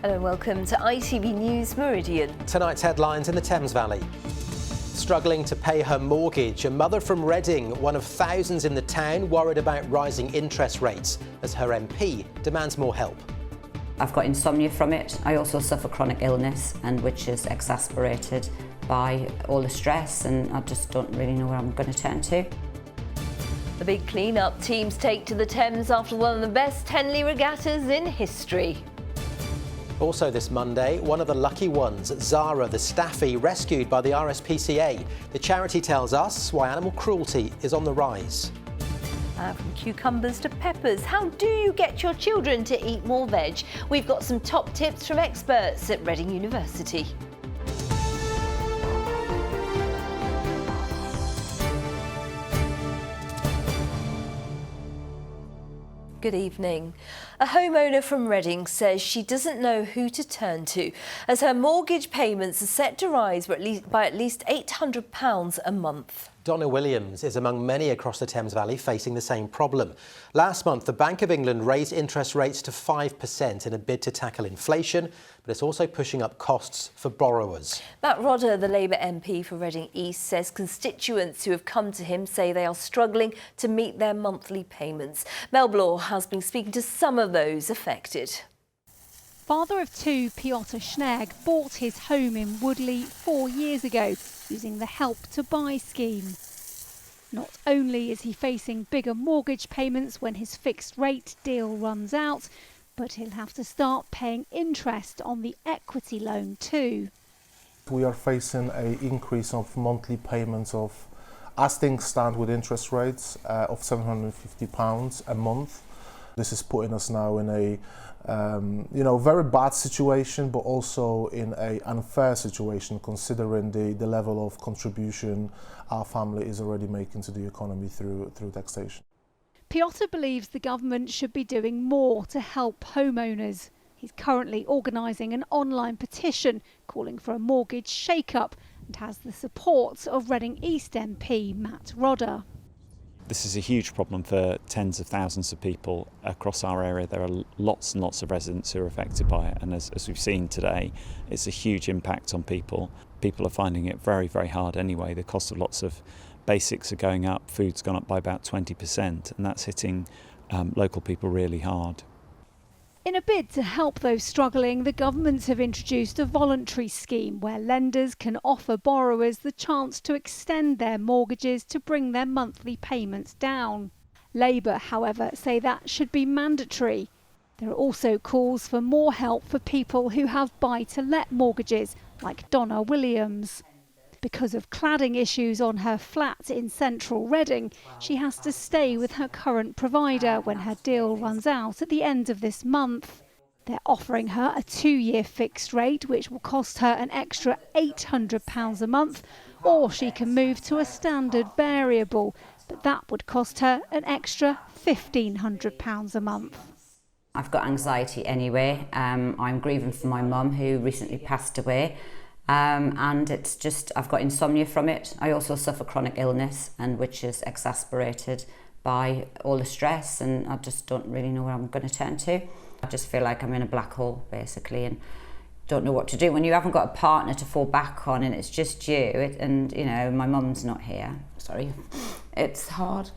Hello and welcome to ITV News Meridian. Tonight's headlines in the Thames Valley. Struggling to pay her mortgage, a mother from Reading, one of thousands in the town, worried about rising interest rates as her MP demands more help. I've got insomnia from it. I also suffer chronic illness, and which is exacerbated by all the stress, and I just don't really know where I'm going to turn to. The big clean-up teams take to the Thames after one of the best Henley Regattas in history. Also this Monday, one of the lucky ones, Zara the staffy, rescued by the RSPCA. The charity tells us why animal cruelty is on the rise. From cucumbers to peppers, how do you get your children to eat more veg? We've got some top tips from experts at Reading University. Good evening. A homeowner from Reading says she doesn't know who to turn to as her mortgage payments are set to rise by at least £800 a month. Donna Williams is among many across the Thames Valley facing the same problem. Last month, the Bank of England raised interest rates to 5% in a bid to tackle inflation, but it's also pushing up costs for borrowers. Matt Rodder, the Labour MP for Reading East, says constituents who have come to him say they are struggling to meet their monthly payments. Mel Blaw has been speaking to some of those affected. Father of two, Piotr Schnegg, bought his home in Woodley 4 years ago using the Help to Buy scheme. Not only is he facing bigger mortgage payments when his fixed rate deal runs out, but he'll have to start paying interest on the equity loan too. We are facing an increase of monthly payments of, as things stand with interest rates, of £750 a month. This is putting us now in a very bad situation, but also in an unfair situation considering the level of contribution our family is already making to the economy through taxation. Piotr believes the government should be doing more to help homeowners. He's currently organising an online petition calling for a mortgage shake-up and has the support of Reading East MP Matt Rodder. This is a huge problem for tens of thousands of people across our area. There are lots and lots of residents who are affected by it, and as we've seen today, it's a huge impact on people. People are finding it very, very hard anyway. The cost of lots of basics are going up, food's gone up by about 20%, and that's hitting local people really hard. In a bid to help those struggling, the government have introduced a voluntary scheme where lenders can offer borrowers the chance to extend their mortgages to bring their monthly payments down. Labour, however, say that should be mandatory. There are also calls for more help for people who have buy-to-let mortgages, like Donna Williams. Because of cladding issues on her flat in central Reading, she has to stay with her current provider when her deal runs out at the end of this month. They're offering her a 2-year fixed rate, which will cost her an extra £800 a month, or she can move to a standard variable, but that would cost her an extra £1,500 a month. I've got anxiety anyway. I'm grieving for my mum who recently passed away. And it's just, I've got insomnia from it. I also suffer chronic illness, and which is exacerbated by all the stress, and I just don't really know where I'm going to turn to. I just feel like I'm in a black hole basically, and don't know what to do when you haven't got a partner to fall back on and it's just you. And my mum's not here. Sorry, it's hard.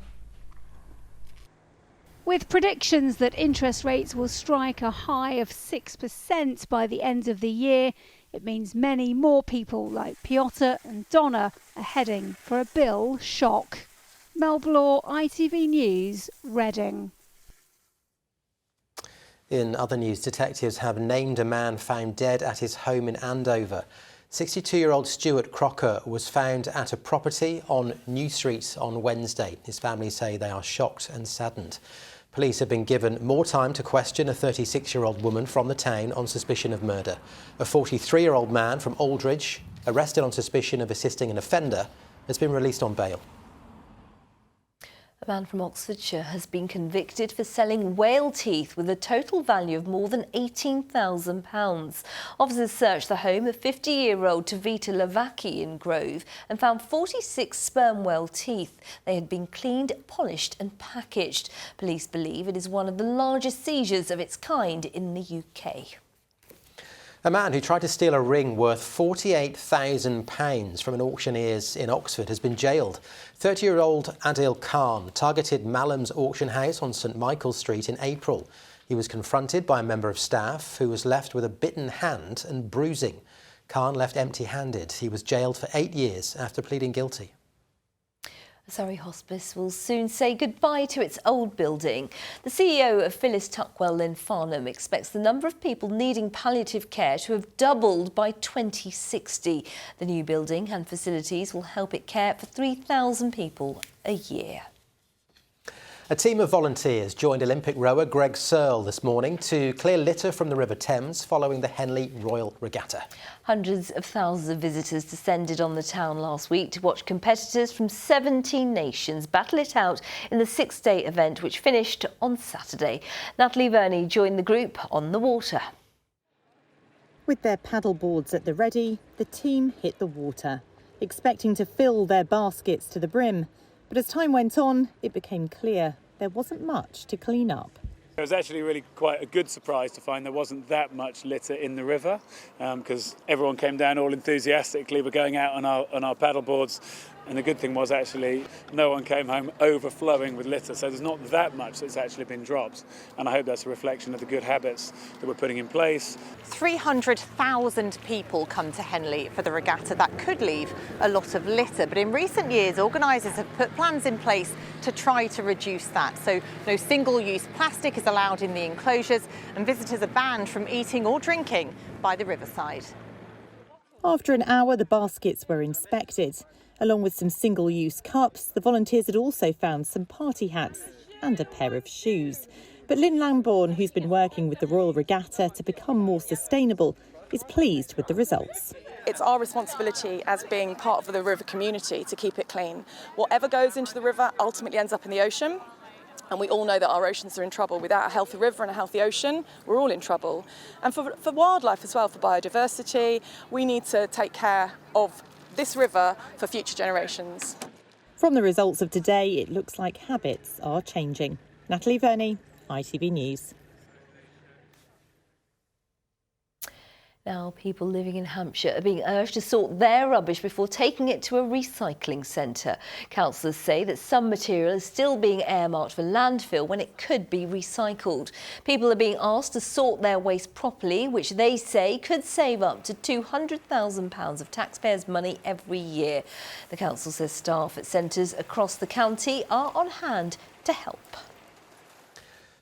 With predictions that interest rates will strike a high of 6% by the end of the year, it means many more people like Piotr and Donna are heading for a bill shock. Mel Blaw, ITV News, Reading. In other news, detectives have named a man found dead at his home in Andover. 62-year-old Stuart Crocker was found at a property on New Street on Wednesday. His family say they are shocked and saddened. Police have been given more time to question a 36-year-old woman from the town on suspicion of murder. A 43-year-old man from Aldridge, arrested on suspicion of assisting an offender, has been released on bail. A man from Oxfordshire has been convicted for selling whale teeth with a total value of more than £18,000. Officers searched the home of 50-year-old Tavita Lavaki in Grove and found 46 sperm whale teeth. They had been cleaned, polished and packaged. Police believe it is one of the largest seizures of its kind in the UK. A man who tried to steal a ring worth £48,000 from an auctioneer's in Oxford has been jailed. 30-year-old Adil Khan targeted Mallam's auction house on St Michael's Street in April. He was confronted by a member of staff who was left with a bitten hand and bruising. Khan left empty-handed. He was jailed for 8 years after pleading guilty. Surrey Hospice will soon say goodbye to its old building. The CEO of Phyllis Tuckwell in Farnham expects the number of people needing palliative care to have doubled by 2060. The new building and facilities will help it care for 3,000 people a year. A team of volunteers joined Olympic rower Greg Searle this morning to clear litter from the River Thames following the Henley Royal Regatta. Hundreds of thousands of visitors descended on the town last week to watch competitors from 17 nations battle it out in the 6-day event, which finished on Saturday. Natalie Verney joined the group on the water. With their paddle boards at the ready, the team hit the water, expecting to fill their baskets to the brim. But as time went on, it became clear there wasn't much to clean up. It was actually really quite a good surprise to find there wasn't that much litter in the river, because everyone came down all enthusiastically. We're going out on our paddle boards, and the good thing was actually no one came home overflowing with litter, so there's not that much that's actually been dropped, and I hope that's a reflection of the good habits that we're putting in place. 300,000 people come to Henley for the regatta. That could leave a lot of litter, but in recent years organisers have put plans in place to try to reduce that. So no single-use plastic is allowed in the enclosures, and visitors are banned from eating or drinking by the riverside. After an hour, the baskets were inspected. Along with some single-use cups, the volunteers had also found some party hats and a pair of shoes. But Lynn Lambourne, who's been working with the Royal Regatta to become more sustainable, is pleased with the results. It's our responsibility as being part of the river community to keep it clean. Whatever goes into the river ultimately ends up in the ocean. And we all know that our oceans are in trouble. Without a healthy river and a healthy ocean, we're all in trouble. And for wildlife as well, for biodiversity, we need to take care of this river for future generations. From the results of today, it looks like habits are changing. Natalie Verney, ITV News. Now, people living in Hampshire are being urged to sort their rubbish before taking it to a recycling centre. Councillors say that some material is still being earmarked for landfill when it could be recycled. People are being asked to sort their waste properly, which they say could save up to £200,000 of taxpayers' money every year. The council says staff at centres across the county are on hand to help.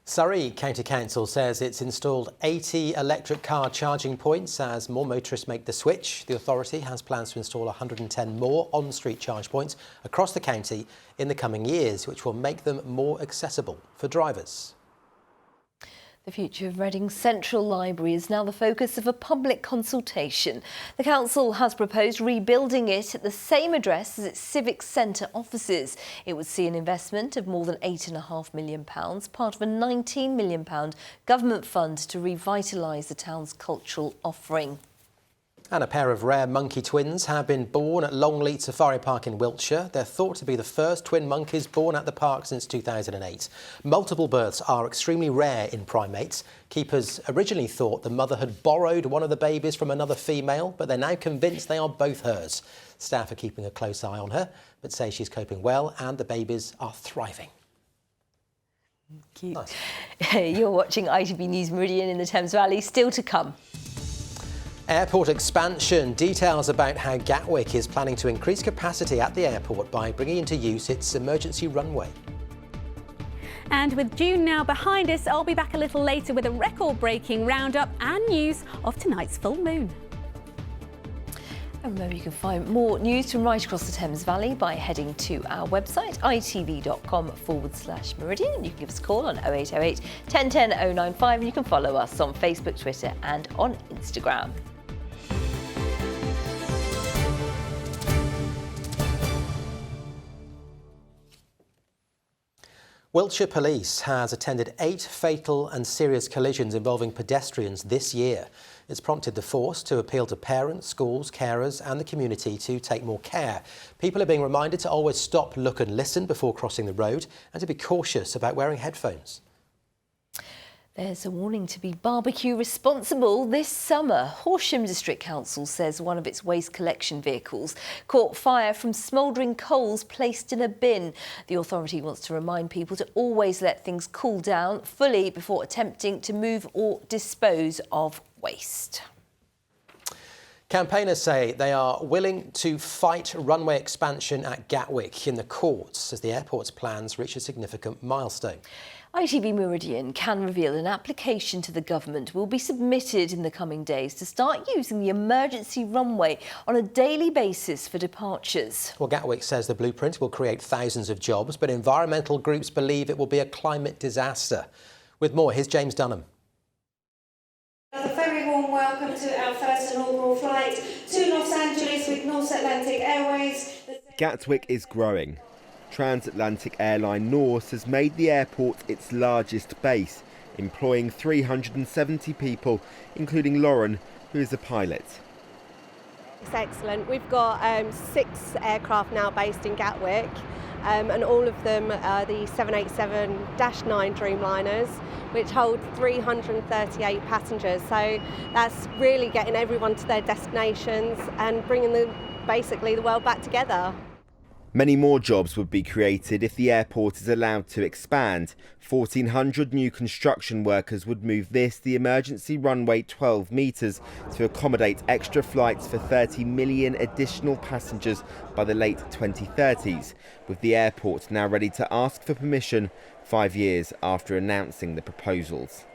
Surrey County Council says it's installed 80 electric car charging points as more motorists make the switch. The authority has plans to install 110 more on-street charge points across the county in the coming years, which will make them more accessible for drivers. The future of Reading Central Library is now the focus of a public consultation. The council has proposed rebuilding it at the same address as its Civic Centre offices. It would see an investment of more than £8.5 million, part of a £19 million government fund to revitalise the town's cultural offering. And a pair of rare monkey twins have been born at Longleat Safari Park in Wiltshire. They're thought to be the first twin monkeys born at the park since 2008. Multiple births are extremely rare in primates. Keepers originally thought the mother had borrowed one of the babies from another female, but they're now convinced they are both hers. Staff are keeping a close eye on her, but say she's coping well and the babies are thriving. Cute. Nice. You're watching ITV News Meridian in the Thames Valley. Still to come. Airport expansion. Details about how Gatwick is planning to increase capacity at the airport by bringing into use its emergency runway. And with June now behind us, I'll be back a little later with a record-breaking roundup and news of tonight's full moon. And remember, you can find more news from right across the Thames Valley by heading to our website, itv.com/Meridian. You can give us a call on 0808 1010 095 and you can follow us on Facebook, Twitter and on Instagram. Wiltshire Police has attended 8 fatal and serious collisions involving pedestrians this year. It's prompted the force to appeal to parents, schools, carers and the community to take more care. People are being reminded to always stop, look and listen before crossing the road and to be cautious about wearing headphones. There's a warning to be barbecue responsible this summer. Horsham District Council says one of its waste collection vehicles caught fire from smouldering coals placed in a bin. The authority wants to remind people to always let things cool down fully before attempting to move or dispose of waste. Campaigners say they are willing to fight runway expansion at Gatwick in the courts as the airport's plans reach a significant milestone. ITV Meridian can reveal an application to the government will be submitted in the coming days to start using the emergency runway on a daily basis for departures. Well, Gatwick says the blueprint will create thousands of jobs, but environmental groups believe it will be a climate disaster. With more, here's James Dunham. A very warm welcome to our first inaugural flight to Los Angeles with North Atlantic Airways. Gatwick is growing. Transatlantic airline Norse has made the airport its largest base, employing 370 people, including Lauren, who is a pilot. It's excellent. We've got 6 aircraft now based in Gatwick, and all of them are the 787-9 Dreamliners, which hold 338 passengers. So that's really getting everyone to their destinations and bringing basically the world back together. Many more jobs would be created if the airport is allowed to expand. 1,400 new construction workers would move the emergency runway 12 metres to accommodate extra flights for 30 million additional passengers by the late 2030s, with the airport now ready to ask for permission 5 years after announcing the proposals.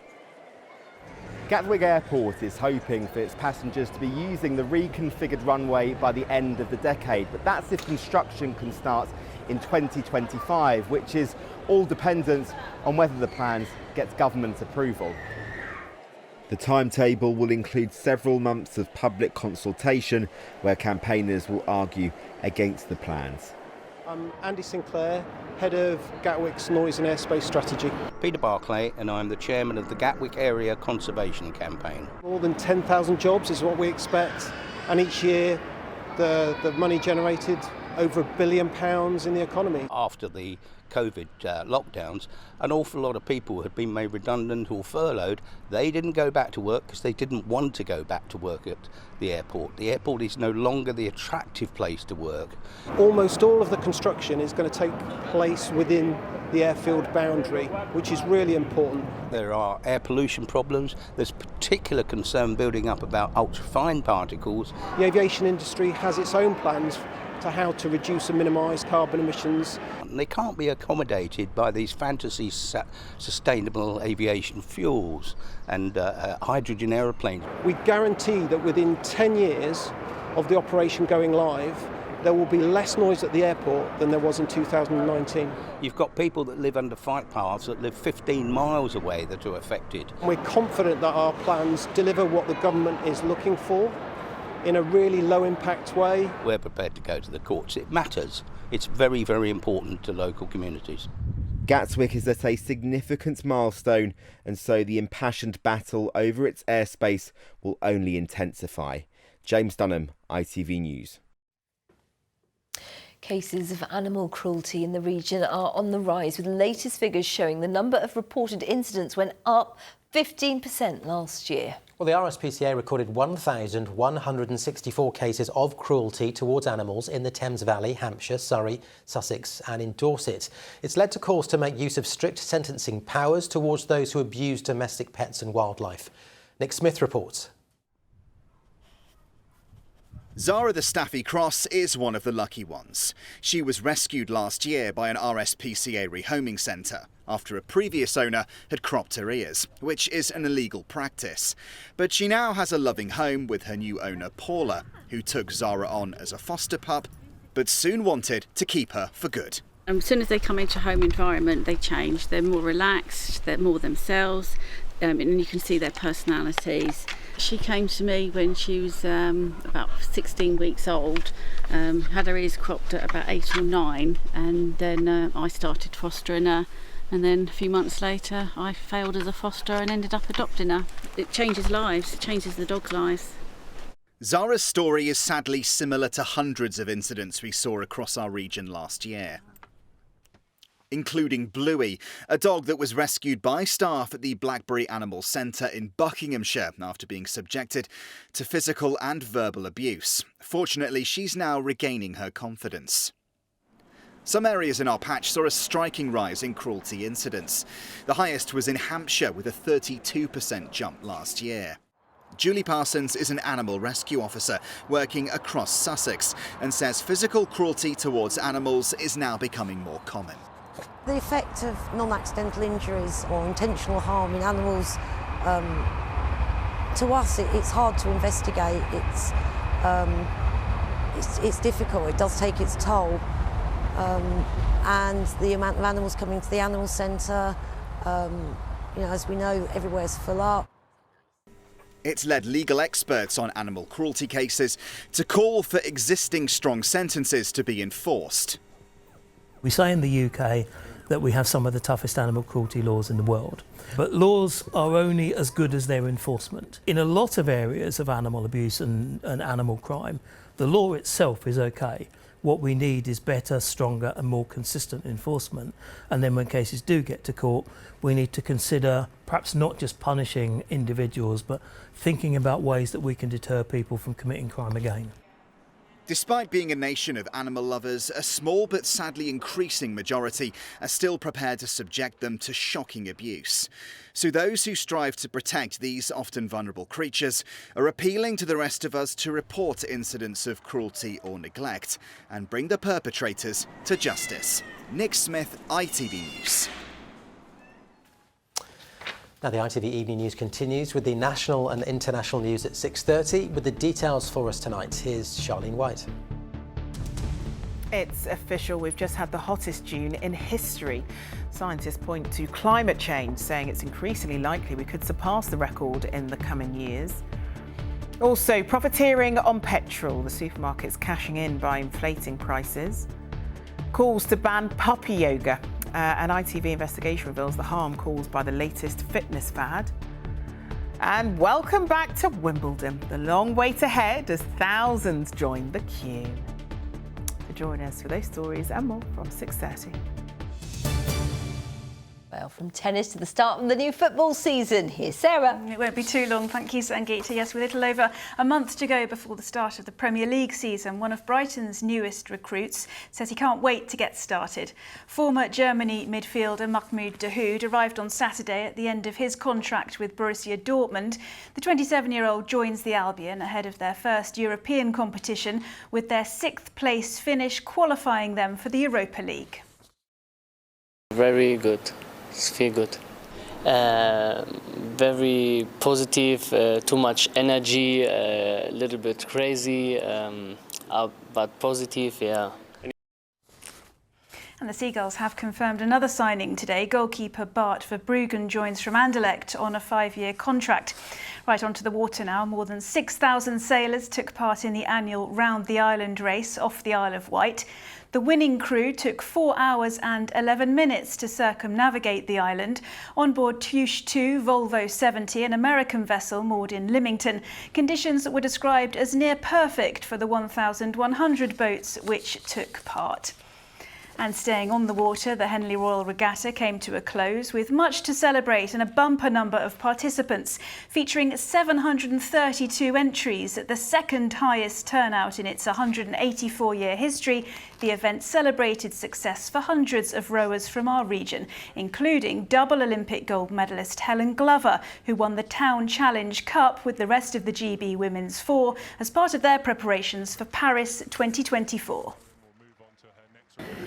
Gatwick Airport is hoping for its passengers to be using the reconfigured runway by the end of the decade, but that's if construction can start in 2025, which is all dependent on whether the plans get government approval. The timetable will include several months of public consultation where campaigners will argue against the plans. I'm Andy Sinclair, Head of Gatwick's Noise and Airspace Strategy. Peter Barclay, and I'm the Chairman of the Gatwick Area Conservation Campaign. More than 10,000 jobs is what we expect, and each year the money generated over £1 billion in the economy. After the COVID lockdowns, an awful lot of people had been made redundant or furloughed. They didn't go back to work because they didn't want to go back to work at the airport. The airport is no longer the attractive place to work. Almost all of the construction is going to take place within the airfield boundary, which is really important. There are air pollution problems. There's particular concern building up about ultrafine particles. The aviation industry has its own plans to how to reduce and minimise carbon emissions. They can't be accommodated by these fantasy sustainable aviation fuels and hydrogen aeroplanes. We guarantee that within 10 years of the operation going live, there will be less noise at the airport than there was in 2019. You've got people that live under flight paths that live 15 miles away that are affected. We're confident that our plans deliver what the government is looking for in a really low impact way. We're prepared to go to the courts. It matters. It's very, very important to local communities. Gatwick is at a significant milestone, and so the impassioned battle over its airspace will only intensify. James Dunham, ITV News. Cases of animal cruelty in the region are on the rise, with the latest figures showing the number of reported incidents went up 15% last year. Well, the RSPCA recorded 1,164 cases of cruelty towards animals in the Thames Valley, Hampshire, Surrey, Sussex and in Dorset. It's led to calls to make use of strict sentencing powers towards those who abuse domestic pets and wildlife. Nick Smith reports. Zara the Staffy Cross is one of the lucky ones. She was rescued last year by an RSPCA rehoming centre after a previous owner had cropped her ears, which is an illegal practice. But she now has a loving home with her new owner Paula, who took Zara on as a foster pup, but soon wanted to keep her for good. As soon as they come into a home environment, they change. They're more relaxed, they're more themselves, and you can see their personalities. She came to me when she was about 16 weeks old, had her ears cropped at about 8 or 9, and then I started fostering her, and then a few months later I failed as a foster and ended up adopting her. It changes lives, it changes the dog's lives. Zara's story is sadly similar to hundreds of incidents we saw across our region last year. including Bluey, a dog that was rescued by staff at the Blackberry Animal Centre in Buckinghamshire after being subjected to physical and verbal abuse. Fortunately, she's now regaining her confidence. Some areas in our patch saw a striking rise in cruelty incidents. The highest was in Hampshire, with a 32% jump last year. Julie Parsons is an animal rescue officer working across Sussex and says physical cruelty towards animals is now becoming more common. The effect of non-accidental injuries or intentional harm in animals, to us it's hard to investigate. It's difficult, it does take its toll. And the amount of animals coming to the animal centre, as we know, everywhere's full up. It's led legal experts on animal cruelty cases to call for existing strong sentences to be enforced. We say in the UK that we have some of the toughest animal cruelty laws in the world, but laws are only as good as their enforcement. In a lot of areas of animal abuse and animal crime, the law itself is okay. What we need is better, stronger and more consistent enforcement. And then when cases do get to court, we need to consider perhaps not just punishing individuals, but thinking about ways that we can deter people from committing crime again. Despite being a nation of animal lovers, a small but sadly increasing majority are still prepared to subject them to shocking abuse. So those who strive to protect these often vulnerable creatures are appealing to the rest of us to report incidents of cruelty or neglect and bring the perpetrators to justice. Nick Smith, ITV News. Now the ITV Evening News continues with the national and international news at 6:30. With the details for us tonight, here's Charlene White. It's official, we've just had the hottest June in history. Scientists point to climate change, saying it's increasingly likely we could surpass the record in the coming years. Also, profiteering on petrol, the supermarkets cashing in by inflating prices. Calls to ban puppy yoga. An ITV investigation reveals the harm caused by the latest fitness fad. And welcome back to Wimbledon. The long wait ahead as thousands join the queue. To join us for those stories and more from 6:30. Well, from tennis to the start of the new football season, here's Sarah. It won't be too long, thank you, Sangeeta. Yes, with a little over a month to go before the start of the Premier League season, one of Brighton's newest recruits says he can't wait to get started. Former Germany midfielder Mahmoud Dahoud arrived on Saturday at the end of his contract with Borussia Dortmund. The 27-year-old joins the Albion ahead of their first European competition, with their 6th place finish qualifying them for the Europa League. Very good. Feel good. Very positive, too much energy, a little bit crazy, but positive, yeah. And the Seagulls have confirmed another signing today. Goalkeeper Bart Verbruggen joins from Anderlecht on a 5-year contract. Right onto the water now. More than 6,000 sailors took part in the annual Round the Island race off the Isle of Wight. The winning crew took 4 hours and 11 minutes to circumnavigate the island. On board Tush 2 Volvo 70, an American vessel moored in Lymington. Conditions were described as near perfect for the 1,100 boats which took part. And staying on the water, the Henley Royal Regatta came to a close with much to celebrate and a bumper number of participants, featuring 732 entries at the second highest turnout in its 184-year history. The event celebrated success for hundreds of rowers from our region, including double Olympic gold medalist Helen Glover, who won the Town Challenge Cup with the rest of the GB Women's 4 as part of their preparations for Paris 2024.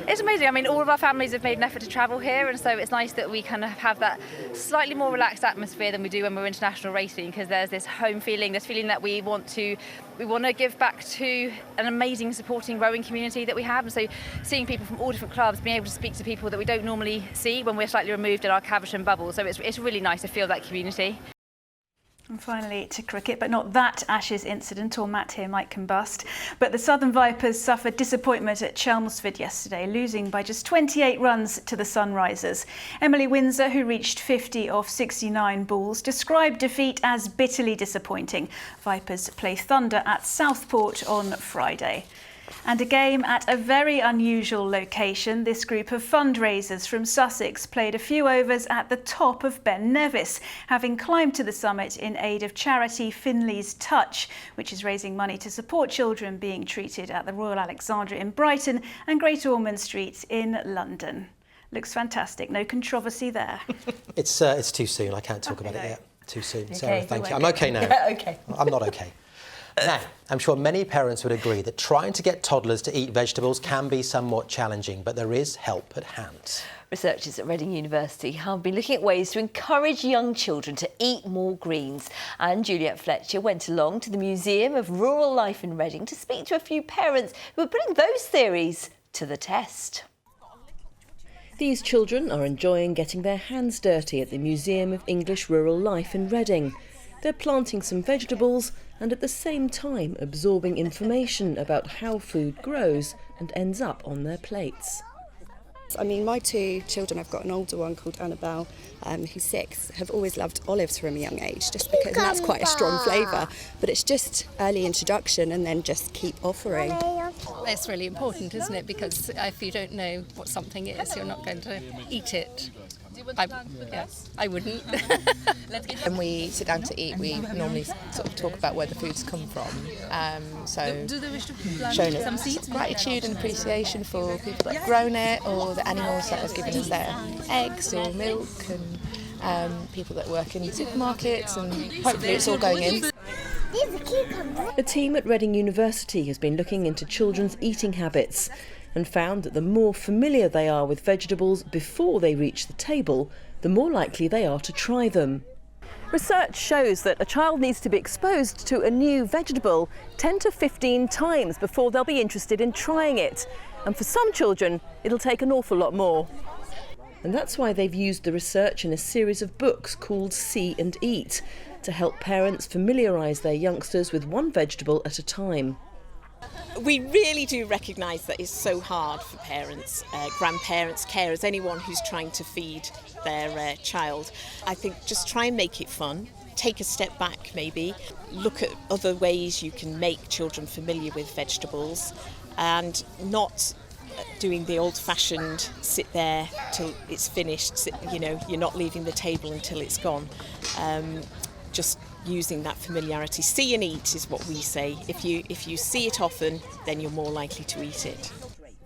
It's amazing. I mean, all of our families have made an effort to travel here, and so it's nice that we kind of have that slightly more relaxed atmosphere than we do when we're international racing, because there's this home feeling, this feeling that we want to give back to an amazing supporting rowing community that we have. And so seeing people from all different clubs, being able to speak to people that we don't normally see when we're slightly removed in our Caversham bubble. So it's really nice to feel that community. And finally to cricket, but not that Ashes incident, or Matt here might combust. But the Southern Vipers suffered disappointment at Chelmsford yesterday, losing by just 28 runs to the Sunrisers. Emily Windsor, who reached 50 off 69 balls, described defeat as bitterly disappointing. Vipers play Thunder at Southport on Friday. And a game at a very unusual location. This group of fundraisers from Sussex played a few overs at the top of Ben Nevis, having climbed to the summit in aid of charity Finley's Touch, which is raising money to support children being treated at the Royal Alexandra in Brighton and Great Ormond Street in London. Looks fantastic. No controversy there. It's too soon. I can't talk about it yet. Too soon. Okay, Sarah, thank you. okay. I'm okay now. Yeah, okay. I'm not okay. Now, I'm sure many parents would agree that trying to get toddlers to eat vegetables can be somewhat challenging, but there is help at hand. Researchers at Reading University have been looking at ways to encourage young children to eat more greens. And Juliet Fletcher went along to the Museum of Rural Life in Reading to speak to a few parents who are putting those theories to the test. These children are enjoying getting their hands dirty at the Museum of English Rural Life in Reading. They're planting some vegetables and at the same time absorbing information about how food grows and ends up on their plates. I mean, my two children, I've got an older one called Annabelle, who's 6, have always loved olives from a young age, just because that's quite a strong flavour. But it's just early introduction and then just keep offering. It's really important, isn't it? Because if you don't know what something is, you're not going to eat it. I wouldn't. When we sit down to eat, we normally sort of talk about where the food's come from. So showing gratitude and appreciation for people that have grown it, or the animals that have given us their eggs or milk, and people that work in supermarkets, and hopefully it's all going in. A team at Reading University has been looking into children's eating habits and found that the more familiar they are with vegetables before they reach the table, the more likely they are to try them. Research shows that a child needs to be exposed to a new vegetable 10 to 15 times before they'll be interested in trying it. And for some children, it'll take an awful lot more. And that's why they've used the research in a series of books called See and Eat to help parents familiarise their youngsters with one vegetable at a time. We really do recognise that it's so hard for parents, grandparents, carers, anyone who's trying to feed their child. I think just try and make it fun, take a step back maybe, look at other ways you can make children familiar with vegetables, and not doing the old-fashioned sit there till it's finished, you're not leaving the table until it's gone. Just using that familiarity. See and eat is what we say. If you see it often, then you're more likely to eat it.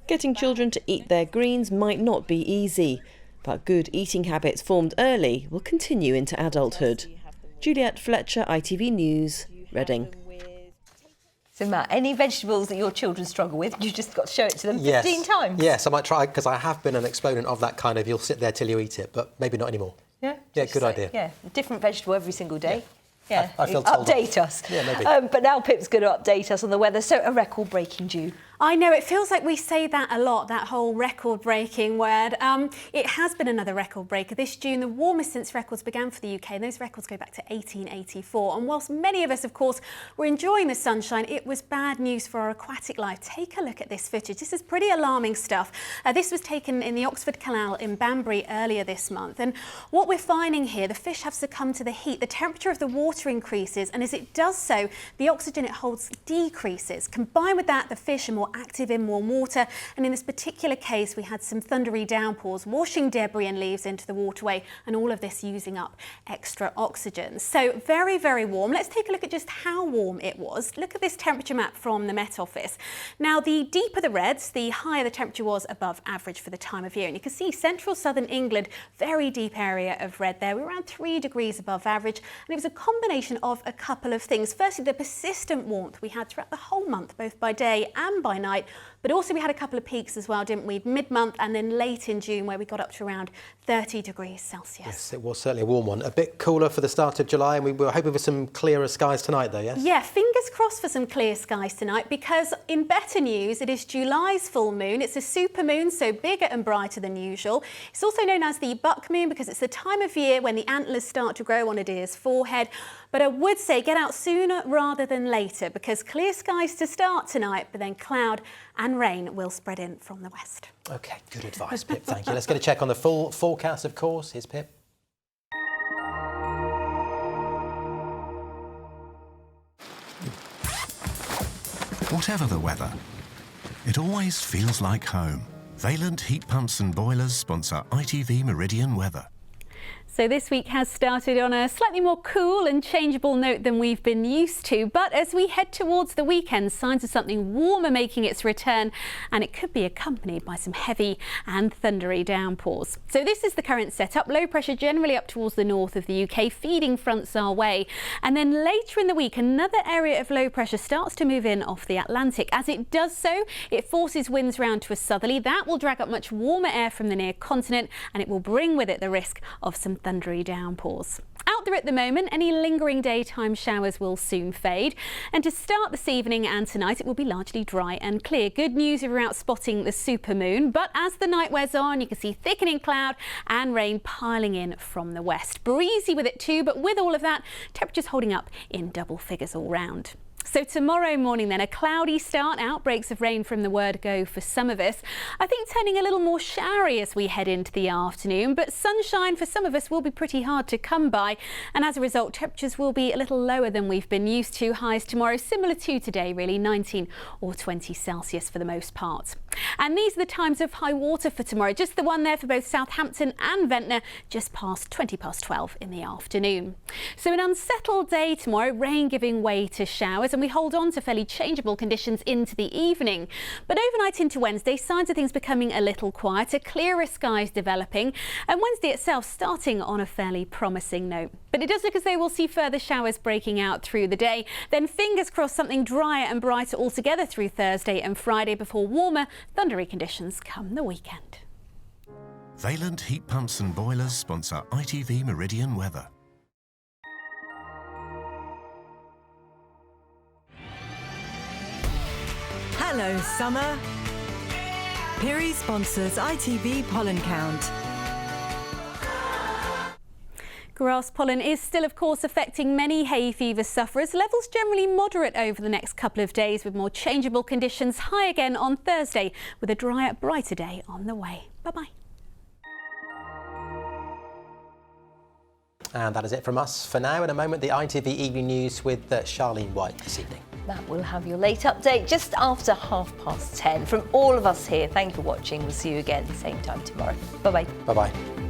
Getting children to eat their greens might not be easy, but good eating habits formed early will continue into adulthood. Juliet Fletcher, ITV News, Reading. So Matt, any vegetables that your children struggle with, you just got to show it to them 15 times? Yes, I might try, because I have been an exponent of that kind of you'll sit there till you eat it, but maybe not anymore. Yeah? Yeah, good idea. Yeah, a different vegetable every single day. Yeah, I feel told update us. Yeah, maybe. But now Pip's going to update us on the weather. So a record-breaking dew. I know, it feels like we say that a lot, that whole record-breaking word. It has been another record breaker this June, the warmest since records began for the UK, and those records go back to 1884. And whilst many of us, of course, were enjoying the sunshine, it was bad news for our aquatic life. Take a look at this footage. This is pretty alarming stuff. This was taken in the Oxford Canal in Banbury earlier this month. And what we're finding here, the fish have succumbed to the heat. The temperature of the water increases, and as it does so, the oxygen it holds decreases. Combined with that, the fish are more active in warm water, and in this particular case we had some thundery downpours washing debris and leaves into the waterway, and all of this using up extra oxygen. So very, very warm. Let's take a look at just how warm it was. Look at this temperature map from the Met Office. Now, the deeper the reds, the higher the temperature was above average for the time of year, and you can see central southern England, very deep area of red there. We're around 3 degrees above average, and it was a combination of a couple of things. Firstly, the persistent warmth we had throughout the whole month, both by day and by night, but also we had a couple of peaks as well, didn't we? Mid-month and then late in June, where we got up to around 30 degrees Celsius. Yes, it was certainly a warm one. A bit cooler for the start of July, and we were hoping for some clearer skies tonight, though, yes? Yeah, fingers crossed for some clear skies tonight, because in better news, it is July's full moon. It's a super moon, so bigger and brighter than usual. It's also known as the buck moon because it's the time of year when the antlers start to grow on a deer's forehead. But I would say get out sooner rather than later, because clear skies to start tonight, but then cloud and rain will spread in from the west. OK, good advice, Pip, thank you. Let's get a check on the full forecast, of course. Here's Pip. Whatever the weather, it always feels like home. Valent Heat Pumps and Boilers sponsor ITV Meridian Weather. So this week has started on a slightly more cool and changeable note than we've been used to. But as we head towards the weekend, signs of something warmer making its return, and it could be accompanied by some heavy and thundery downpours. So this is the current setup. Low pressure generally up towards the north of the UK, feeding fronts our way. And then later in the week, another area of low pressure starts to move in off the Atlantic. As it does so, it forces winds round to a southerly. That will drag up much warmer air from the near continent, and it will bring with it the risk of some thundery downpours. Out there at the moment, any lingering daytime showers will soon fade. And to start this evening and tonight, it will be largely dry and clear. Good news if you're out spotting the supermoon. But as the night wears on, you can see thickening cloud and rain piling in from the west. Breezy with it too, but with all of that, temperatures holding up in double figures all round. So tomorrow morning then, a cloudy start, outbreaks of rain from the word go for some of us. I think turning a little more showery as we head into the afternoon, but sunshine for some of us will be pretty hard to come by. And as a result, temperatures will be a little lower than we've been used to. Highs tomorrow similar to today, really 19 or 20 Celsius for the most part. And these are the times of high water for tomorrow. Just the one there for both Southampton and Ventnor, just past 20 past 12 in the afternoon. So an unsettled day tomorrow, rain giving way to showers, and we hold on to fairly changeable conditions into the evening. But overnight into Wednesday, signs of things becoming a little quieter, clearer skies developing, and Wednesday itself starting on a fairly promising note. But it does look as though we'll see further showers breaking out through the day. Then fingers crossed something drier and brighter altogether through Thursday and Friday before warmer, thundery conditions come the weekend. Valent Heat Pumps and Boilers sponsor ITV Meridian Weather. Hello, summer. Piri sponsors ITV Pollen Count. Grass pollen is still, of course, affecting many hay fever sufferers. Levels generally moderate over the next couple of days with more changeable conditions. High again on Thursday with a drier, brighter day on the way. Bye-bye. And that is it from us for now. In a moment, the ITV Evening News with Charlene White this evening. That will have your late update just after 10:30. From all of us here, thank you for watching. We'll see you again same time tomorrow. Bye-bye. Bye-bye.